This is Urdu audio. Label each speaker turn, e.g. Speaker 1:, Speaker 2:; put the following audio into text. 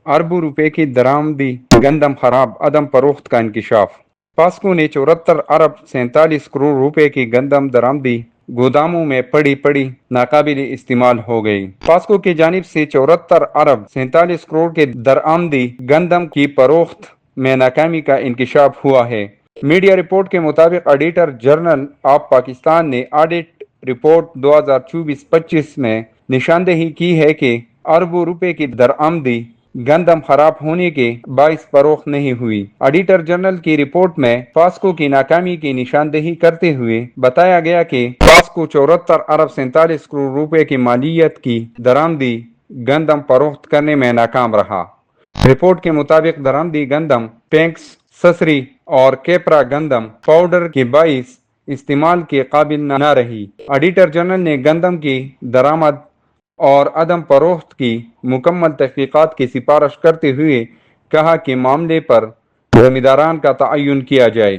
Speaker 1: اربوں روپے کی درآمدی گندم خراب، عدم فروخت کا انکشاف۔ پاسکو نے 74 ارب 47 کروڑ روپے کی گندم درآمدی گوداموں میں پڑی ناقابل استعمال ہو گئی۔ پاسکو کی جانب سے 74 ارب 47 کروڑ کے درآمدی گندم کی فروخت میں ناکامی کا انکشاف ہوا ہے۔ میڈیا رپورٹ کے مطابق آڈیٹر جنرل آف پاکستان نے آڈٹ رپورٹ 2024-25 میں نشاندہی کی ہے کہ اربوں روپے کی درآمدی گندم خراب ہونے کے باعث فروخت نہیں ہوئی۔ آڈیٹر جنرل کی رپورٹ میں پاسکو کی ناکامی کی نشاندہی کرتے ہوئے بتایا گیا کہ پاسکو 74 ارب 47 کروڑ روپے کی مالیت کی درآمدی گندم فروخت کرنے میں ناکام رہا۔ رپورٹ کے مطابق درآمدی گندم پینکس، سسری اور کیپرا گندم پاؤڈر کے باعث استعمال کے قابل نہ رہی۔ آڈیٹر جنرل نے گندم کی درآمد اور عدم فروخت کی مکمل تحقیقات کی سفارش کرتے ہوئے کہا کہ معاملے پر ذمہ داران کا تعین کیا جائے۔